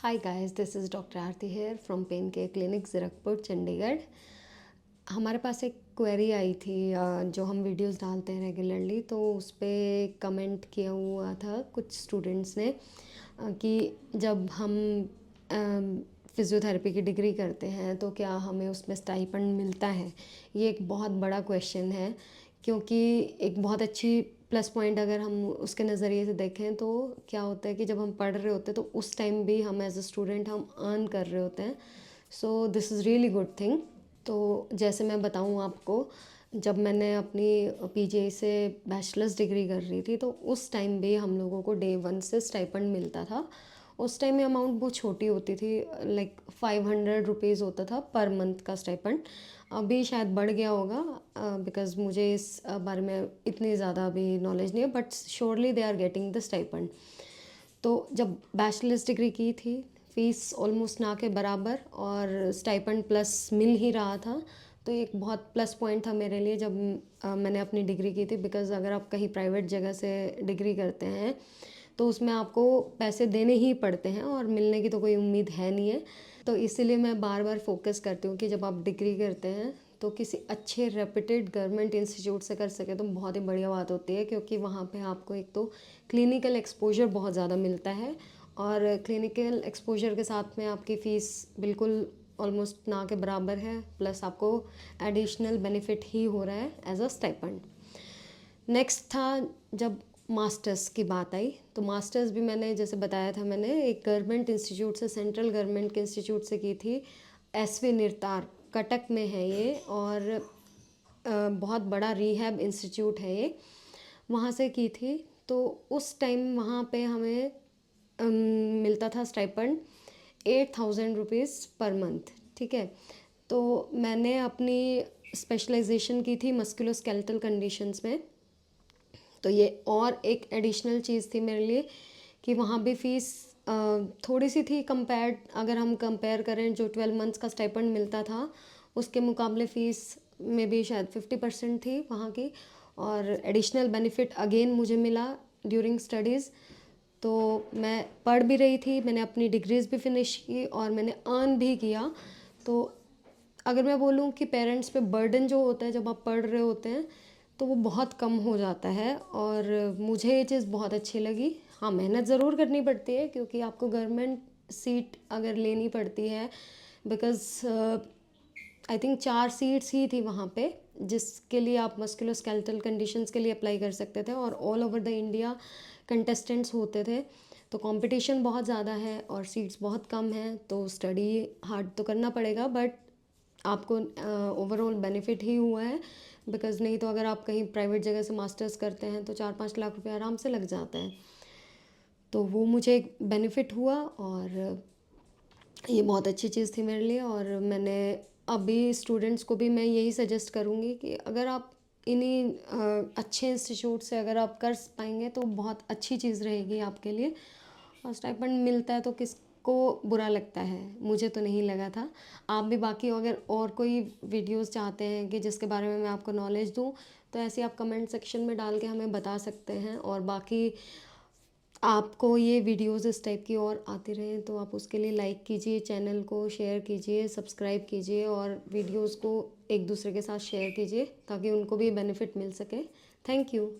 Hi guys, this is Dr. Aarti here from Pain Care Clinic Zirakpur Chandigarh. हमारे पास एक query आई थी जो हम वीडियोस डालते हैं रेगुलरली, तो उस पर कमेंट किया हुआ था कुछ स्टूडेंट्स ने कि जब हम फिज़ियोथेरेपी की डिग्री करते हैं तो क्या हमें उसमें स्टाइपेंड मिलता है। ये एक बहुत बड़ा क्वेश्चन है, क्योंकि एक बहुत अच्छी प्लस पॉइंट अगर हम उसके नज़रिए से देखें तो क्या होता है कि जब हम पढ़ रहे होते हैं तो उस टाइम भी हम एज अ स्टूडेंट हम अर्न कर रहे होते हैं। So this is really good thing. तो जैसे मैं बताऊँ आपको, जब मैंने अपनी पीजीआई से बैचलर्स डिग्री कर रही थी तो उस टाइम भी हम लोगों को डे वन से स्टाइपेंड मिलता था। उस टाइम में अमाउंट बहुत छोटी होती थी, लाइक 500 रुपीज़ होता था पर मंथ का स्टाइपेंड। अभी शायद बढ़ गया होगा बिकॉज़ मुझे इस बारे में इतनी ज़्यादा अभी नॉलेज नहीं है, but surely they are getting the stipend. तो जब बैचलर्स डिग्री की थी, फ़ीस ऑलमोस्ट ना के बराबर और स्टाइपेंड प्लस मिल ही रहा था। तो एक बहुत प्लस पॉइंट था मेरे लिए जब मैंने अपनी डिग्री की थी, बिकॉज़ अगर आप कहीं प्राइवेट जगह से डिग्री करते हैं तो उसमें आपको पैसे देने ही पड़ते हैं और मिलने की तो कोई उम्मीद है नहीं है। तो इसीलिए मैं बार बार फोकस करती हूँ कि जब आप डिग्री करते हैं तो किसी अच्छे रेप्यूटेड गवर्नमेंट इंस्टीट्यूट से कर सके तो बहुत ही बढ़िया बात होती है, क्योंकि वहाँ पे आपको एक तो क्लिनिकल एक्सपोजर बहुत ज़्यादा मिलता है, और क्लिनिकल एक्सपोजर के साथ में आपकी फ़ीस बिल्कुल ऑलमोस्ट ना के बराबर है, प्लस आपको एडिशनल बेनिफिट ही हो रहा है एज अ स्टाइपेंड। नेक्स्ट था जब मास्टर्स की बात आई, तो मास्टर्स भी मैंने जैसे बताया था, मैंने एक गवर्नमेंट इंस्टीट्यूट से, सेंट्रल गवर्नमेंट के इंस्टीट्यूट से की थी। एसवी निर्तार कटक में है ये, और बहुत बड़ा रीहैब इंस्टीट्यूट है ये, वहाँ से की थी। तो उस टाइम वहाँ पे हमें मिलता था स्टाइपेंड 8,000 रुपीज़ पर मंथ। ठीक है, तो मैंने अपनी स्पेशलाइजेशन की थी मस्कुलोस्केलेटल कंडीशंस में। तो ये और एक एडिशनल चीज़ थी मेरे लिए कि वहाँ भी फ़ीस थोड़ी सी थी कंपेयर्ड, अगर हम कंपेयर करें जो 12 मंथ्स का स्टाइपेंड मिलता था उसके मुकाबले फ़ीस में भी शायद 50% थी वहाँ की। और एडिशनल बेनिफिट अगेन मुझे मिला ड्यूरिंग स्टडीज़। तो मैं पढ़ भी रही थी, मैंने अपनी डिग्रीज़ भी फिनिश की और मैंने अर्न भी किया। तो अगर मैं बोलूँ कि पेरेंट्स पे बर्डन जो होता है जब आप पढ़ रहे होते हैं तो वो बहुत कम हो जाता है, और मुझे ये चीज़ बहुत अच्छी लगी। हाँ, मेहनत ज़रूर करनी पड़ती है, क्योंकि आपको गवर्नमेंट सीट अगर लेनी पड़ती है, बिकॉज़ आई थिंक 4 सीट्स ही थी वहाँ पे जिसके लिए आप मस्कुलोस्केलेटल कंडीशंस के लिए अप्लाई कर सकते थे, और all over the India contestants होते थे। तो कंपटीशन बहुत ज़्यादा है और सीट्स बहुत कम हैं, तो स्टडी हार्ड तो करना पड़ेगा, बट आपको ओवरऑल बेनिफिट ही हुआ है। बिकॉज़ नहीं तो अगर आप कहीं प्राइवेट जगह से मास्टर्स करते हैं तो 4-5 लाख रुपए आराम से लग जाता है। तो वो मुझे एक बेनिफिट हुआ, और ये बहुत अच्छी चीज़ थी मेरे लिए। और मैंने अभी स्टूडेंट्स को भी मैं यही सजेस्ट करूँगी कि अगर आप इन्हीं अच्छे इंस्टीट्यूट से अगर आप कर पाएंगे तो बहुत अच्छी चीज़ रहेगी आपके लिए। और स्टाइपेंड मिलता है तो किसको बुरा लगता है, मुझे तो नहीं लगा था। आप भी बाकी अगर और कोई वीडियोस चाहते हैं कि जिसके बारे में मैं आपको नॉलेज दूँ तो ऐसे आप कमेंट सेक्शन में डाल के हमें बता सकते हैं। और बाकी आपको ये वीडियोस इस टाइप की और आती रहें तो आप उसके लिए लाइक कीजिए, चैनल को शेयर कीजिए, सब्सक्राइब कीजिए, और वीडियोस को एक दूसरे के साथ शेयर कीजिए ताकि उनको भी बेनिफिट मिल सके। Thank you.